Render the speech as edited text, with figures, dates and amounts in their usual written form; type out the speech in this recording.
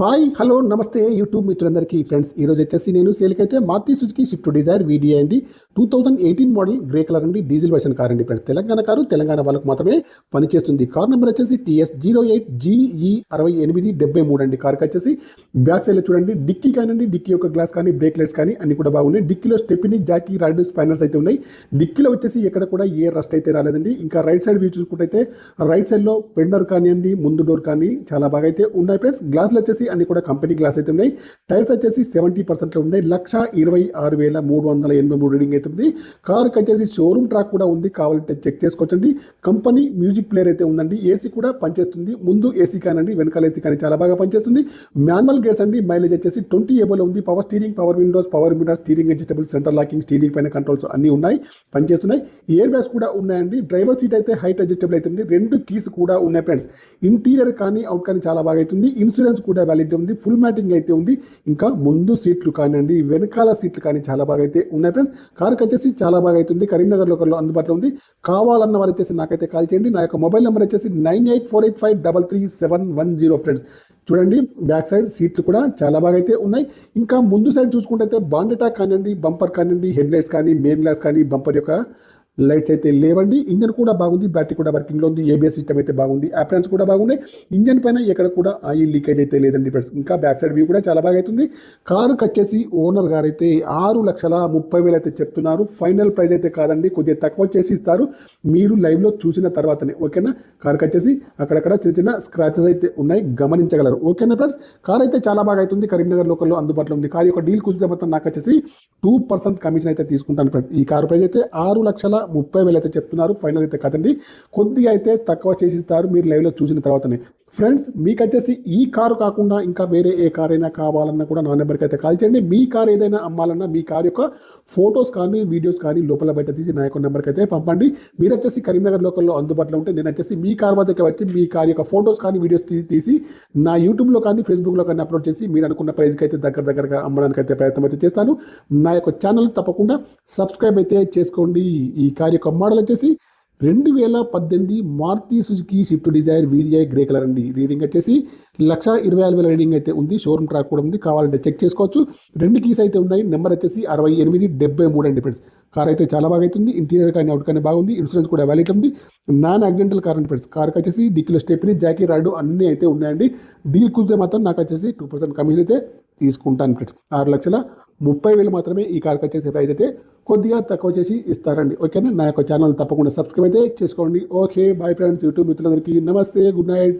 Hi hello నమస్తే YouTube మిత్రులందరికీ friends ఈరోజు వచ్చేసి నేను సేల్కైతే Maruti Suzuki Swift Dzire video అండి 2018 మోడల్ గ్రే కలర్ అండి డీజిల్ వర్షన్ కార్ అండి ఫ్రెండ్స్. తెలంగాణ కారు, తెలంగాణ వాళ్ళకు మాత్రమే పనిచేస్తుంది. కార్ నెంబర్ వచ్చేసి TS08GE6873 అండి. కార్కి వచ్చేసి బ్యాక్ సైడ్లో చూడండి డిక్కీ కానివ్వండి, డిక్కీ యొక్క గ్లాస్ కానీ, బ్రేక్ లైట్స్ కానీ అన్ని కూడా బాగున్నాయి. డిక్కీలో స్టెప్ని, జాకీ, రాడ్, స్పైనర్స్ అయితే ఉన్నాయి. డిక్కీలో వచ్చేసి ఎక్కడ కూడా ఏ రస్ట్ అయితే రాలేదండి. ఇంకా రైట్ సైడ్ వ్యూ చూసుకుంటే రైట్ సైడ్లో ఫెండర్ కానివ్వండి, ముందు డోర్ కానీ చాలా బాగా అయితే ఉన్నాయి ఫ్రెండ్స్. గ్లాసులు వచ్చేసి అన్ని కూడా కంపెనీ గ్లాస్ అయితే ఉన్నాయి. టైర్స్ వచ్చేసి 70% లో ఉన్నాయి. 1,26,383 రీడింగ్ అయితే ఉంది. కార్కి వచ్చేసి షోరూమ్ ట్రాక్ కూడా ఉంది, కావాలంటే చెక్ చేసుకోవచ్చండి. కంపెనీ మ్యూజిక్ ప్లేయర్ అయితే ఉందండి. ఏసీ కూడా పనిచేస్తుంది. ముందు ఏసీ కానండి, వెనకాల ఏసీ కానీ చాలా బాగా పనిచేస్తుంది. మాన్యువల్ గేర్స్ అండి. మైలేజ్ వచ్చేసి 20 ఏబోలో ఉంది. Power steering, power Windows, power mirror, steering adjustable, centre locking, steering పైన కంట్రోల్స్ అన్ని ఉన్నాయి, పనిచేస్తున్నాయి. ఇయర్ బ్యాగ్స్ కూడా ఉన్నాయండి. డ్రైవర్ సీట్ అయితే హైట్ అడ్జస్టబుల్ అవుతుంది. 2 కీస్ కూడా ఉన్నాయి ఫ్రెండ్స్. ఇంటీరియర్ కానీ అవుట్ కానీ చాలా బాగా అవుతుంది. ఇన్సూరెన్స్ కూడా వ్యాలిడ్ ఉంది. ఫుల్ మ్యాటింగ్ అయితే ఉంది. ఇంకా ముందు సీట్లు కానివ్వండి, వెనకాల సీట్లు కానీ చాలా బాగా అయితే ఉన్నాయి ఫ్రెండ్స్. కార్కి వచ్చేసి చాలా బాగా అవుతుంది. కరీంనగర్ లోకల్లో అందుబాటులో ఉంది. కావాలన్న వారు వచ్చేసి నాకైతే కాల్ చేయండి. నా యొక్క మొబైల్ నెంబర్ వచ్చేసి 9848533710 ఫ్రెండ్స్. చూడండి బ్యాక్ సైడ్ సీట్లు కూడా చాలా బాగా అయితే ఉన్నాయి. ఇంకా ముందు సైడ్ చూసుకుంటే బాండెటా కానివ్వండి, బంపర్ కానివ్వండి, హెడ్ లైట్స్ కానీ, మెయిన్ గ్లాస్ కానీ, బంపర్ యొక్క లైట్స్ అయితే లేవండి. ఇంజన్ కూడా బాగుంది, బ్యాటరీ కూడా వర్కింగ్లో ఉంది. ఏబిఎస్ సిస్టమ్ అయితే బాగుంది. అప్రాన్స్ కూడా బాగున్నాయి. ఇంజన్ పైన ఎక్కడ కూడా ఆయిల్ లీకేజ్ అయితే లేదండి ఫ్రెండ్స్. ఇంకా బ్యాక్ సైడ్ వ్యూ కూడా చాలా బాగా అవుతుంది. కారుకి వచ్చేసి ఓనర్ గారు అయితే 6,30,000 అయితే చెప్తున్నారు. ఫైనల్ ప్రైస్ అయితే కాదండి, కొద్దిగా తక్కువ చేసి ఇస్తారు మీరు లైవ్లో చూసిన తర్వాతనే. ఓకేనా. కారుకి వచ్చేసి అక్కడక్కడ చిన్న చిన్న స్క్రాచెస్ అయితే ఉన్నాయి, గమనించగలరు. ఓకేనా ఫ్రెండ్స్. కార్ అయితే చాలా బాగా అవుతుంది. కరీంనగర్ లోకల్లో అందుబాటులో ఉంది. కారు యొక్క డీల్ కుదిరితే మొత్తం నాకు వచ్చేసి 2% కమిషన్ అయితే తీసుకుంటాను ఫ్రెండ్స్. ఈ కారు ప్రైస్ అయితే 6,30,000 అయితే చెప్తున్నారు. ఫైనల్ అయితే కదండి, కొద్దిగా అయితే తక్కువ చేసి ఇస్తారు మీరు లైవ్లో చూసిన తర్వాతనే. ఫ్రెండ్స్ మీకు వచ్చేసి ఈ కారు కాకుండా ఇంకా వేరే ఏ కార్ అయినా కావాలన్నా కూడా నా నెంబర్కి అయితే కాల్ చేయండి. మీ కార్ ఏదైనా అమ్మాలన్నా మీ కార్ యొక్క ఫొటోస్ కానీ, వీడియోస్ కానీ లోపల బయట తీసి నా యొక్క నెంబర్కి అయితే పంపండి. మీరు వచ్చేసి కరీంనగర్ లోకల్లో అందుబాటులో ఉంటే నేను వచ్చేసి మీ కార్ వద్దకు వచ్చి మీ కార్ యొక్క ఫొటోస్ కానీ, వీడియోస్ తీసి నా యూట్యూబ్లో కానీ, ఫేస్బుక్లో కానీ అప్లోడ్ చేసి మీరు అనుకున్న ప్రైస్కి అయితే దగ్గరగా అమ్మడానికి అయితే ప్రయత్నం అయితే చేస్తాను. నా యొక్క ఛానల్ తప్పకుండా సబ్స్క్రైబ్ అయితే చేసుకోండి. ఈ కార్ యొక్క మోడల్ వచ్చేసి 2018 Maruti Suzuki Swift Dzire VDI grey colour అండి. రీడింగ్ వచ్చేసి 1,24,000 రీడింగ్ అయితే ఉంది. షోరూమ్ ట్రాక్ కూడా ఉంది, కావాలంటే చెక్ చేసుకోవచ్చు. 2 కీస్ అయితే ఉన్నాయి. నెంబర్ వచ్చేసి 6873 అండి ఫ్రెండ్స్. కార్ అయితే చాలా బాగా అవుతుంది. ఇంటీరియర్ కానీ అవుట్ కానీ బాగుంది. ఇన్సూరెన్స్ కూడా వ్యాలిడ్ ఉంది. నాన్ యాక్సిడెంటల్ కార్ అండి ఫ్రెండ్స్. కార్కి వచ్చేసి డిక్కీలో స్టెప్ని, జాకీ, రాడ్ అన్నీ అయితే ఉన్నాయండి. డీల్ కుదిరితే మాత్రం నాకు వచ్చేసి 2% కమిషన్ అయితే తీసుకుంటాను ఫ్రెండ్స్. 6,30,000 మాత్రమే ఈ కార్కి వచ్చేసి ప్రైస్ అయితే కొద్దిగా తక్కువ చేసి ఇస్తారండి. ఓకేనా. నా యొక్క ఛానల్ తప్పకుండా సబ్స్క్రైబ్ అయితే చేసుకోండి. Okay bye friends. యూట్యూబ్ మిత్రులందరికీ నమస్తే, గుడ్ నైట్.